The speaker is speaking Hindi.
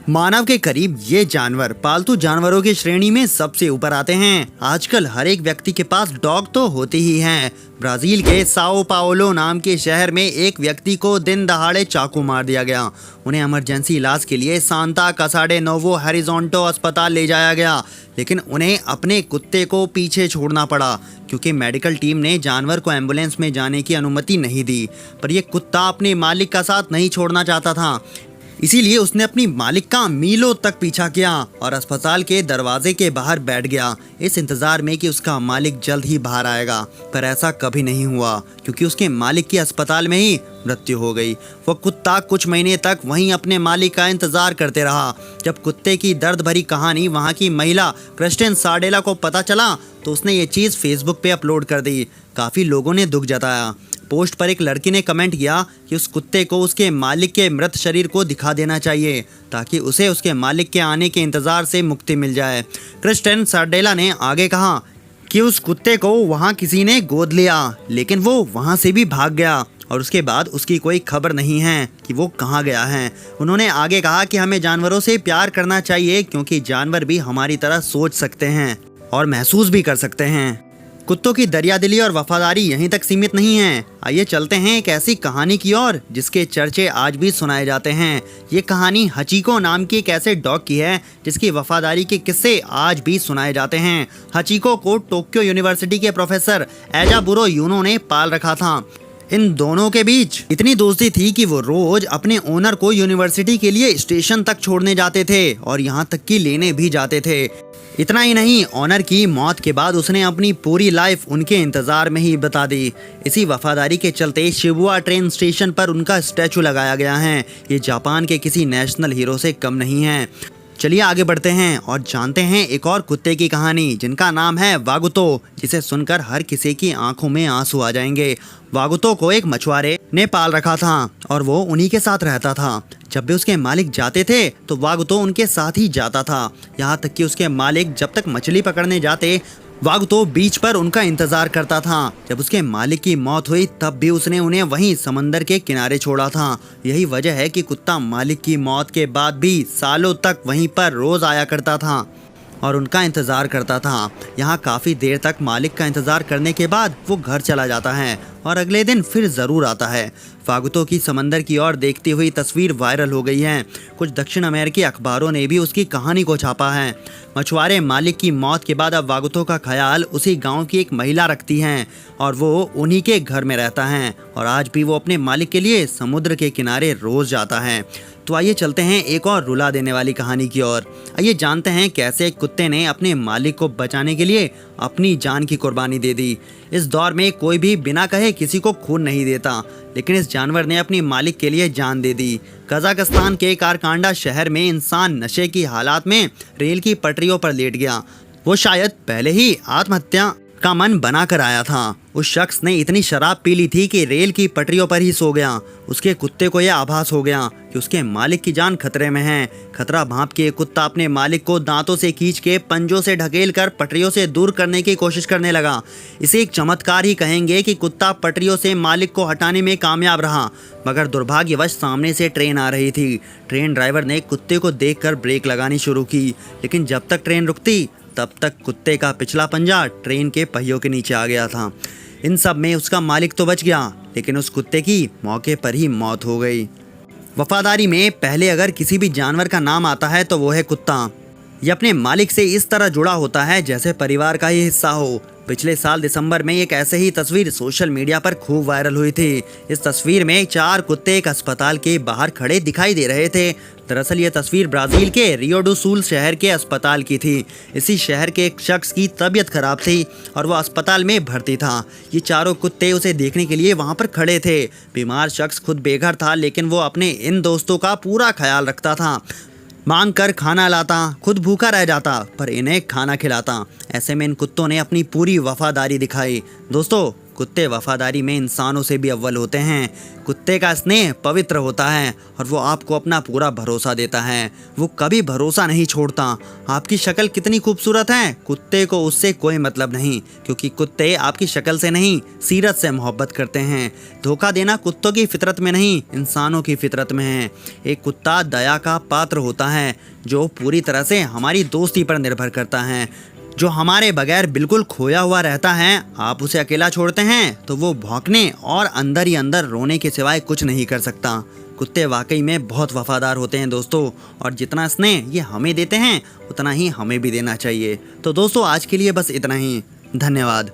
मानव के करीब ये जानवर पालतू जानवरों की श्रेणी में सबसे ऊपर आते हैं। आजकल हर एक व्यक्ति के पास डॉग तो होते ही हैं। ब्राजील के साओ पाओलो नाम के शहर में एक व्यक्ति को दिन दहाड़े चाकू मार दिया गया। उन्हें इमरजेंसी इलाज के लिए सांता कासाडे नोवो हॉरिज़ॉन्टो अस्पताल ले जाया गया, लेकिन उन्हें अपने कुत्ते को पीछे छोड़ना पड़ा क्योंकि मेडिकल टीम ने जानवर को एम्बुलेंस में जाने की अनुमति नहीं दी। पर यह कुत्ता अपने मालिक का साथ नहीं छोड़ना चाहता था, इसीलिए उसने अपनी मालिक का मीलों तक पीछा किया और अस्पताल के दरवाजे के बाहर बैठ गया, इस इंतजार में कि उसका मालिक जल्द ही बाहर आएगा। पर ऐसा कभी नहीं हुआ क्योंकि उसके मालिक की अस्पताल में ही मृत्यु हो गई। वो कुत्ता कुछ महीने तक वहीं अपने मालिक का इंतजार करते रहा। जब कुत्ते की दर्द भरी कहानी वहाँ की महिला क्रिस्टिन सार्डेला को पता चला तो उसने ये चीज़ फेसबुक पे अपलोड कर दी। काफ़ी लोगों ने दुख जताया। पोस्ट पर एक लड़की ने कमेंट किया कि उस कुत्ते को उसके मालिक के मृत शरीर को दिखा देना चाहिए ताकि उसे उसके मालिक के आने के इंतज़ार से मुक्ति मिल जाए। क्रिस्टिन सार्डेला ने आगे कहा कि उस कुत्ते को वहाँ किसी ने गोद लिया, लेकिन वो वहाँ से भी भाग गया और उसके बाद उसकी कोई खबर नहीं है कि वो कहाँ गया है। उन्होंने आगे कहा कि हमें जानवरों से प्यार करना चाहिए क्योंकि जानवर भी हमारी तरह सोच सकते हैं और महसूस भी कर सकते हैं। कुत्तों की दरियादिली और वफादारी यहीं तक सीमित नहीं है। आइए चलते हैं एक ऐसी कहानी की ओर जिसके चर्चे आज भी सुनाए जाते हैं। ये कहानी हचीको नाम की एक ऐसे डॉग की है जिसकी वफादारी के किस्से आज भी सुनाए जाते हैं। हचीको को टोक्यो यूनिवर्सिटी के प्रोफेसर एजाबुरो यूनो ने पाल रखा था। इन दोनों के बीच इतनी दोस्ती थी कि वो रोज अपने ओनर को यूनिवर्सिटी के लिए स्टेशन तक छोड़ने जाते थे और यहाँ तक कि लेने भी जाते थे। इतना ही नहीं, ऑनर की मौत के बाद उसने अपनी पूरी लाइफ उनके इंतज़ार में ही बता दी। इसी वफादारी के चलते शिबुया ट्रेन स्टेशन पर उनका स्टैचू लगाया गया है। ये जापान के किसी नेशनल हीरो से कम नहीं है। चलिए आगे बढ़ते हैं और जानते हैं एक और कुत्ते की कहानी जिनका नाम है वागुतो, जिसे सुनकर हर किसी की आंखों में आंसू आ जाएंगे। वागुतो को एक मछुआरे ने पाल रखा था और वो उन्हीं के साथ रहता था। जब भी उसके मालिक जाते थे तो वागुतो उनके साथ ही जाता था। यहाँ तक कि उसके मालिक जब तक मछली पकड़ने जाते वागुतो बीच पर उनका इंतजार करता था। जब उसके मालिक की मौत हुई तब भी उसने उन्हें वहीं समंदर के किनारे छोड़ा था। यही वजह है कि कुत्ता मालिक की मौत के बाद भी सालों तक वहीं पर रोज आया करता था और उनका इंतज़ार करता था। यहाँ काफ़ी देर तक मालिक का इंतज़ार करने के बाद वो घर चला जाता है और अगले दिन फिर ज़रूर आता है। वागुतो की समंदर की ओर देखती हुई तस्वीर वायरल हो गई है। कुछ दक्षिण अमेरिकी अखबारों ने भी उसकी कहानी को छापा है। मछुआरे मालिक की मौत के बाद अब वागुतो का ख्याल उसी गांव की एक महिला रखती हैं और वो उन्हीं के घर में रहता है और आज भी वो अपने मालिक के लिए समुद्र के किनारे रोज़ जाता है। तो आइए चलते हैं एक और रुला देने वाली कहानी की ओर। आइए जानते हैं कैसे एक कुत्ते ने अपने मालिक को बचाने के लिए अपनी जान की कुर्बानी दे दी। इस दौर में कोई भी बिना कहे किसी को खून नहीं देता, लेकिन इस जानवर ने अपनी मालिक के लिए जान दे दी। कजाकिस्तान के कारकांडा शहर में इंसान नशे की हालात में रेल की पटरियों पर लेट गया। वो शायद पहले ही आत्महत्या का मन बना कर आया था। उस शख्स ने इतनी शराब पी ली थी कि रेल की पटरियों पर ही सो गया। उसके कुत्ते को यह आभास हो गया कि उसके मालिक की जान खतरे में है। खतरा भांप के कुत्ता अपने मालिक को दांतों से खींच के पंजों से ढकेल कर पटरियों से दूर करने की कोशिश करने लगा। इसे एक चमत्कार ही कहेंगे कि कुत्ता पटरियों से मालिक को हटाने में कामयाब रहा, मगर दुर्भाग्यवश सामने से ट्रेन आ रही थी। ट्रेन ड्राइवर ने कुत्ते को देखकर ब्रेक लगानी शुरू की, लेकिन जब तक ट्रेन रुकती तब तक कुत्ते का पिछला पंजा ट्रेन के पहियों के नीचे आ गया था। इन सब में उसका मालिक तो बच गया, लेकिन उस कुत्ते की मौके पर ही मौत हो गई। वफादारी में पहले अगर किसी भी जानवर का नाम आता है तो वो है कुत्ता। ये अपने मालिक से इस तरह जुड़ा होता है जैसे परिवार का ही हिस्सा हो। पिछले साल दिसंबर में एक ऐसे ही तस्वीर सोशल मीडिया पर खूब वायरल हुई थी। इस तस्वीर में 4 कुत्ते एक अस्पताल के बाहर खड़े दिखाई दे रहे थे। दरअसल ये तस्वीर ब्राजील के रियो डू सूल शहर के अस्पताल की थी। इसी शहर के एक शख्स की तबीयत खराब थी और वो अस्पताल में भर्ती था। ये चारों कुत्ते उसे देखने के लिए वहाँ पर खड़े थे। बीमार शख्स खुद बेघर था, लेकिन वो अपने इन दोस्तों का पूरा ख्याल रखता था। मांग कर खाना लाता, खुद भूखा रह जाता पर इन्हें खाना खिलाता। ऐसे में इन कुत्तों ने अपनी पूरी वफादारी दिखाई। दोस्तों, कुत्ते वफादारी में इंसानों से भी अव्वल होते हैं। कुत्ते का स्नेह पवित्र होता है और वो आपको अपना पूरा भरोसा देता है। वो कभी भरोसा नहीं छोड़ता। आपकी शक्ल कितनी खूबसूरत है, कुत्ते को उससे कोई मतलब नहीं, क्योंकि कुत्ते आपकी शक्ल से नहीं सीरत से मोहब्बत करते हैं। धोखा देना कुत्तों की फितरत में नहीं, इंसानों की फितरत में है। एक कुत्ता दया का पात्र होता है जो पूरी तरह से हमारी दोस्ती पर निर्भर करता है, जो हमारे बगैर बिल्कुल खोया हुआ रहता है। आप उसे अकेला छोड़ते हैं तो वो भौंकने और अंदर ही अंदर रोने के सिवाय कुछ नहीं कर सकता। कुत्ते वाकई में बहुत वफादार होते हैं दोस्तों, और जितना स्नेह ये हमें देते हैं उतना ही हमें भी देना चाहिए। तो दोस्तों आज के लिए बस इतना ही। धन्यवाद।